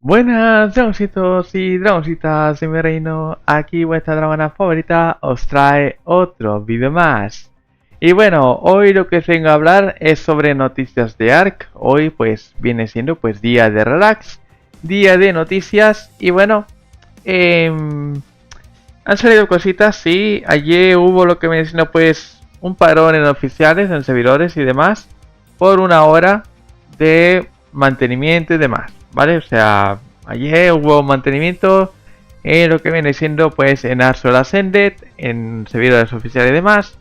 Buenas dragoncitos y dragoncitas de mi reino, aquí vuestra dragona favorita os trae otro vídeo más. Y bueno, hoy lo que os vengo a hablar es sobre noticias de ARK. Hoy pues viene siendo pues día de relax, día de noticias y bueno, han salido cositas, sí, ayer hubo lo que viene siendo pues un parón en oficiales, en servidores y demás, por una hora de mantenimiento y demás, ¿vale? O sea, ayer hubo mantenimiento en lo que viene siendo pues en Arsol Ascended, en servidores oficiales y demás.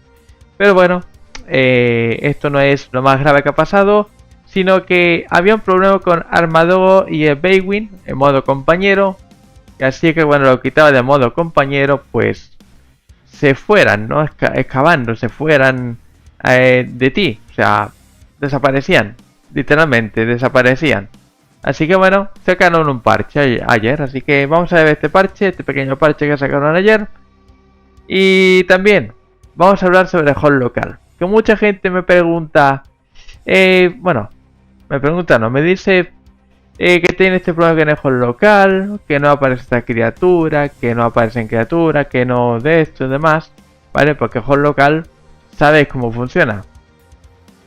Pero bueno, esto no es lo más grave que ha pasado, sino que había un problema con Armadogo y el Baywin en modo compañero. Y así que cuando lo quitaba de modo compañero, pues se fueran, ¿no? Excavando, se fueran de ti. O sea, desaparecían. Literalmente, desaparecían. Así que bueno, sacaron un parche ayer. Así que vamos a ver este parche, este pequeño parche que sacaron ayer. Y también vamos a hablar sobre el hall local. Que mucha gente me pregunta, bueno, me pregunta, no, me dice que tiene este problema en el hall local, que no aparece esta criatura, que no aparecen criaturas, que no de esto y demás, ¿vale? Porque el hall local sabéis cómo funciona.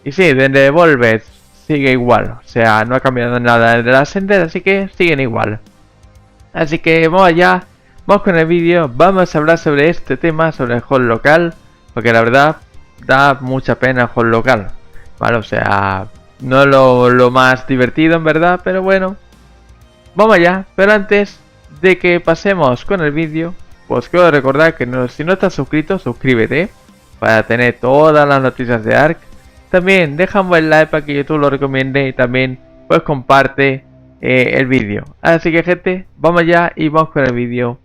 Y sí, desde Devolver sigue igual, o sea, no ha cambiado nada de la Ascender, así que siguen igual. Así que vamos allá, vamos con el vídeo, vamos a hablar sobre este tema, sobre el hall local, porque la verdad da mucha pena el hall local, ¿vale? O sea, no es lo más divertido en verdad, pero bueno, vamos allá. Pero antes de que pasemos con el vídeo, pues quiero recordar que si no estás suscrito, suscríbete para tener todas las noticias de ARK. También deja un buen like para que YouTube lo recomiende y también pues comparte el vídeo. Así que gente, vamos allá y vamos con el vídeo.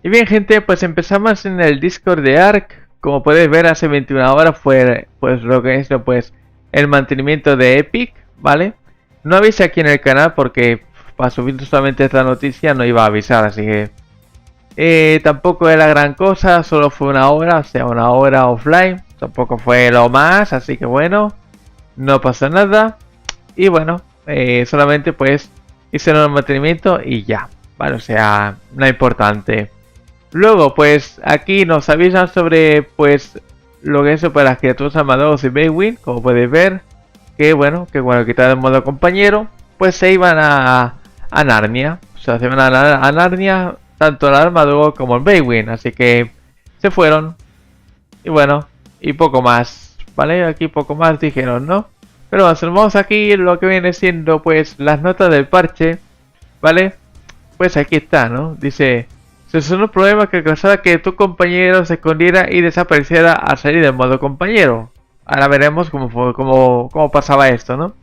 Y bien gente, pues empezamos en el Discord de ARK. Como podéis ver, hace 21 horas fue pues lo que es pues el mantenimiento de Epic, ¿vale? No avisé aquí en el canal porque para subir solamente esta noticia no iba a avisar, así que tampoco era gran cosa, solo fue una hora, o sea, una hora offline. Tampoco fue lo más, así que bueno, no pasó nada. Y bueno, solamente pues hicieron el mantenimiento y ya, ¿vale? O sea, no importante. Luego, pues aquí nos avisan sobre pues lo que es para las criaturas armados y Baywin, como podéis ver, que bueno, que cuando quitaron el modo compañero, pues se iban a Narnia, o sea, se iban a Narnia, tanto el armador como el Baywin, así que se fueron, y bueno, y poco más, ¿vale? Aquí poco más dijeron, ¿no? Pero vamos aquí lo que viene siendo pues las notas del parche, ¿vale? Pues aquí está, ¿no? Dice: se solucionó un problema que causaba que tu compañero se escondiera y desapareciera al salir del modo compañero. Ahora veremos cómo pasaba esto, ¿no?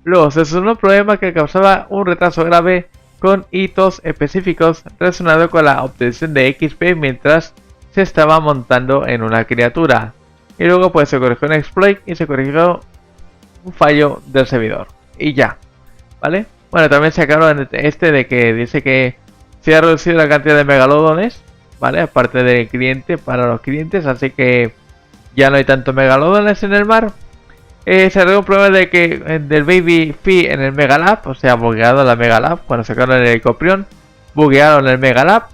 Luego, se solucionó un problema que causaba un retraso grave con hitos específicos relacionados con la obtención de XP mientras se estaba montando en una criatura. Y luego pues se corrigió un exploit y se corrigió un fallo del servidor. Y ya, ¿vale? Bueno, también sacaron este de que dice que se ha reducido la cantidad de megalodones, ¿vale? Aparte del cliente, para los clientes, así que ya no hay tantos megalodones en el mar. Se arregló un problema de que del Baby Fee en el Megalab, o sea, bugueado la Megalab, cuando sacaron el Coprión, buguearon el Megalab.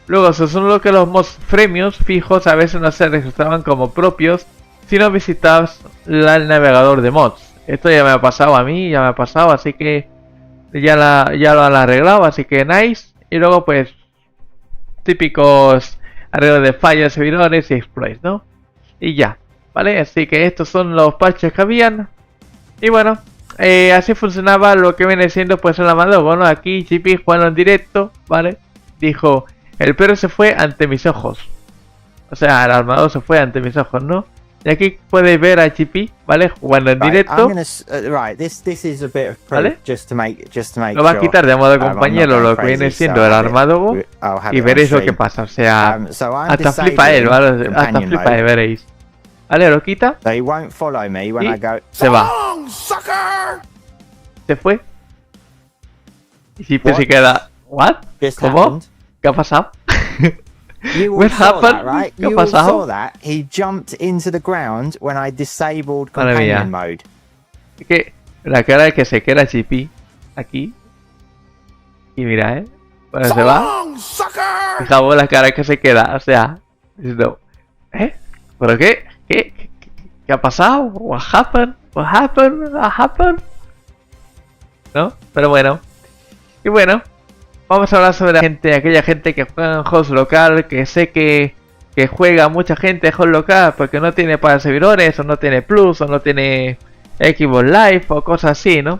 Luego se solucionó que los mods freemiums fijos a veces no se registraban como propios si no visitabas el navegador de mods. Esto ya me ha pasado a mí, ya me ha pasado, así que ya lo han arreglado, así que nice. Y luego pues típicos arreglos de fallos, servidores y exploits, ¿no? Y ya, ¿vale? Así que estos son los parches que habían. Y bueno, así funcionaba lo que viene siendo pues el amado. Bueno, aquí GP jugando en directo, ¿vale? Dijo: el perro se fue ante mis ojos. O sea, el armador se fue ante mis ojos, ¿no? Y aquí podéis ver a GP, ¿vale? Jugando en directo. This is a bit of proof, ¿Vale? just to make Lo va a quitar de modo compañero lo que viene siendo el armádogo y veréis lo que pasa. O sea, hasta flipa él, ¿vale? Hasta flipa él, veréis. Vale, lo quita. So he won't follow me when Y I go. se va. Se fue. Y siempre se queda. ¿What? Just ¿Cómo? happened. ¿Qué ha pasado? You all What saw that, happened? right? ¿Qué ha You all pasado? saw that. He jumped into the ground when I disabled Madre mía. companion mode. Es que la cara de que se queda GP aquí. Y mira, cuando se va. Fijaos la cara que se queda. O sea, diciendo, ¿pero qué? ¿Qué ha pasado? What happened? What happened? What happened? ¿No? Pero bueno. Y bueno, vamos a hablar sobre la gente, aquella gente que juega en host local, que sé que juega mucha gente en host local porque no tiene para servidores, o no tiene plus, o no tiene Xbox Live, o cosas así, ¿no?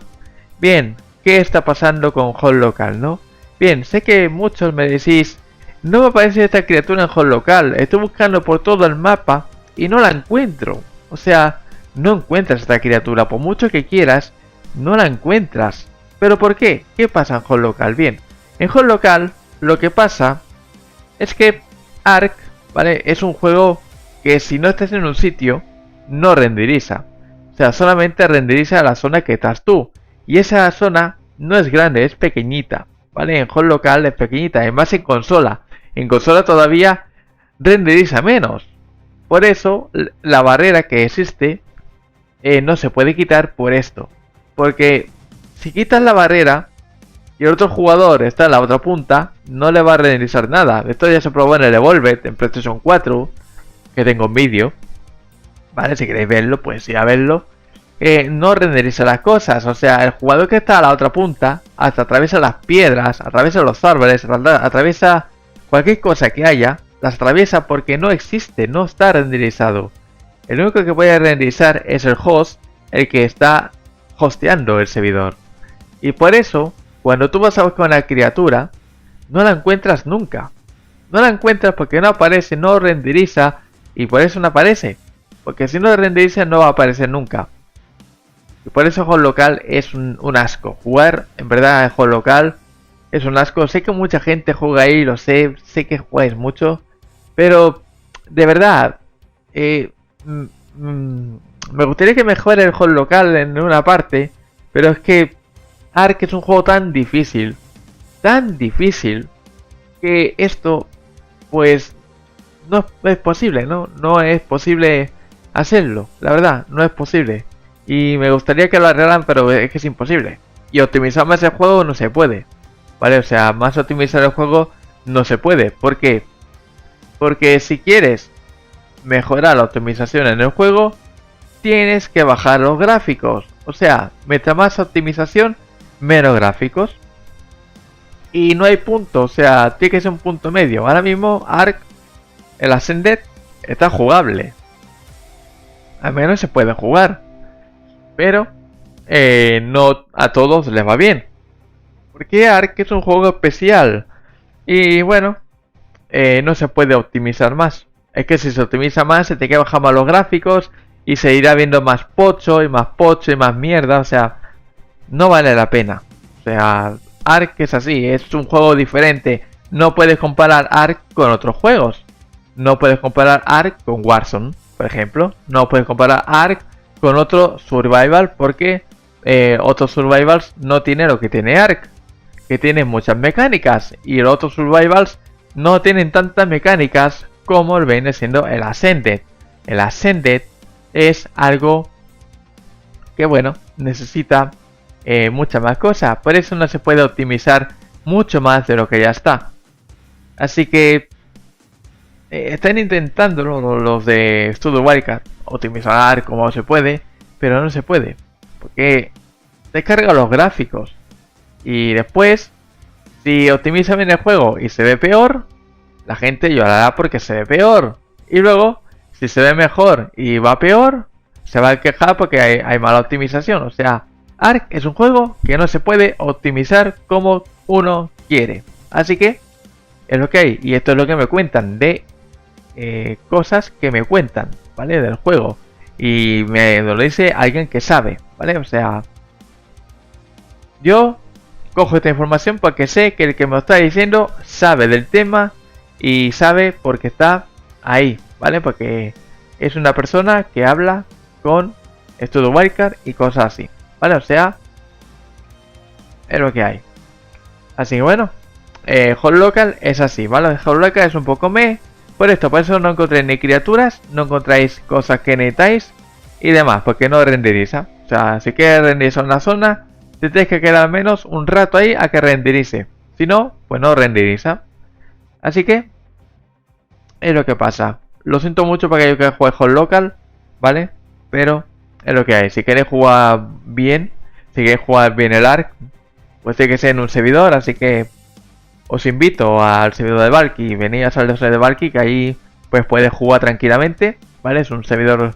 Bien, ¿qué está pasando con host local, no? Bien, sé que muchos me decís, no me aparece esta criatura en host local, estoy buscando por todo el mapa y no la encuentro. O sea, no encuentras esta criatura, por mucho que quieras, no la encuentras. ¿Pero por qué? ¿Qué pasa en host local? Bien, en host local lo que pasa es que Ark, ¿vale? Es un juego que si no estás en un sitio, no renderiza. O sea, solamente renderiza la zona que estás tú. Y esa zona no es grande, es pequeñita, ¿vale? En host local es pequeñita, además en consola. En consola todavía renderiza menos. Por eso, la barrera que existe no se puede quitar por esto. Porque si quitas la barrera y el otro jugador está en la otra punta, no le va a renderizar nada. Esto ya se probó en el Evolved, en PlayStation 4, que tengo un vídeo. Vale, si queréis verlo, pues ir a verlo. No renderiza las cosas, o sea, el jugador que está a la otra punta, hasta atraviesa las piedras, atraviesa los árboles, atraviesa cualquier cosa que haya, las atraviesa porque no existe, no está renderizado. El único que puede renderizar es el host, el que está hosteando el servidor. Y por eso, cuando tú vas a buscar una criatura, no la encuentras nunca. No la encuentras porque no aparece, no renderiza, y por eso no aparece. Porque si no renderiza no va a aparecer nunca. Y por eso host local es un asco. Jugar en verdad en host local es un asco. Sé que mucha gente juega ahí, lo sé que jugáis mucho. Pero de verdad, me gustaría que mejore el host local en una parte. Pero es que Ark es un juego tan difícil, que esto pues no es posible, no es posible hacerlo, la verdad, no es posible. Y me gustaría que lo arreglan, pero es que es imposible. Y optimizar más el juego no se puede, ¿vale? O sea, más optimizar el juego no se puede. ¿Por qué? Porque si quieres mejorar la optimización en el juego, tienes que bajar los gráficos. O sea, mientras más optimización, menos gráficos. Y no hay punto, o sea, tiene que ser un punto medio. Ahora mismo Ark, el Ascended, está jugable. Al menos se puede jugar. Pero no a todos les va bien. Porque Ark es un juego especial. Y bueno, no se puede optimizar más. Es que si se optimiza más, se te queda bajar más los gráficos. Y se irá viendo más pocho y más mierda. O sea, no vale la pena. O sea, Ark es así, es un juego diferente. No puedes comparar Ark con otros juegos. No puedes comparar Ark con Warzone, por ejemplo. No puedes comparar Ark con otro Survival porque otros Survivals no tiene lo que tiene Ark. Que tiene muchas mecánicas. Y los otros Survivals no tienen tantas mecánicas como el viene siendo el Ascended. El Ascended es algo que, bueno, necesita muchas más cosas. Por eso no se puede optimizar mucho más de lo que ya está. Así que están intentando los de Studio Wildcard optimizar como se puede, pero no se puede. Porque descarga los gráficos. Y después, si optimiza bien el juego y se ve peor, la gente llorará porque se ve peor. Y luego, si se ve mejor y va peor, se va a quejar porque hay mala optimización. O sea, Ark es un juego que no se puede optimizar como uno quiere. Así que es lo que hay. Y esto es lo que me cuentan de cosas que me cuentan, ¿vale? Del juego. Y me lo dice alguien que sabe, ¿vale? O sea, yo cojo esta información porque sé que el que me lo está diciendo sabe del tema y sabe porque está ahí, ¿vale? Porque es una persona que habla con Studio Wildcard y cosas así, ¿vale? O sea, es lo que hay. Así que bueno, Holocal es así, ¿vale? Holocal es un poco por esto, por eso no encontráis ni criaturas, no encontráis cosas que necesitáis y demás, porque no renderiza. O sea, si quieres renderizar una zona, te tienes que quedar al menos un rato ahí a que renderice. Si no, pues no renderiza. Así que es lo que pasa. Lo siento mucho para aquellos que juegan Holocal, ¿vale? Pero es lo que hay. Si queréis jugar bien, si queréis jugar bien el ARK, pues tiene que ser en un servidor, así que os invito al servidor de Valky, venid al servidor de Valky, que ahí pues puedes jugar tranquilamente, ¿vale? Es un servidor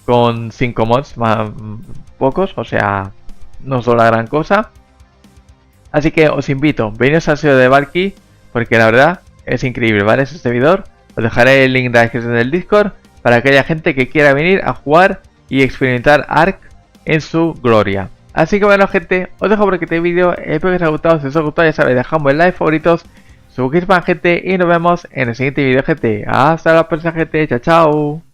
con 5 mods más pocos, o sea, no son la gran cosa. Así que os invito, venid al servidor de Valky, porque la verdad es increíble, ¿vale? Ese servidor, os dejaré el link de la descripción del Discord para aquella gente que quiera venir a jugar y experimentar ARK en su gloria. Así que bueno, gente, os dejo por aquí este vídeo, espero que os haya gustado. Si os ha gustado, ya sabéis, dejadme like, favoritos, suscribiros, gente, y nos vemos en el siguiente vídeo, gente. Hasta la próxima, gente, chao, chao.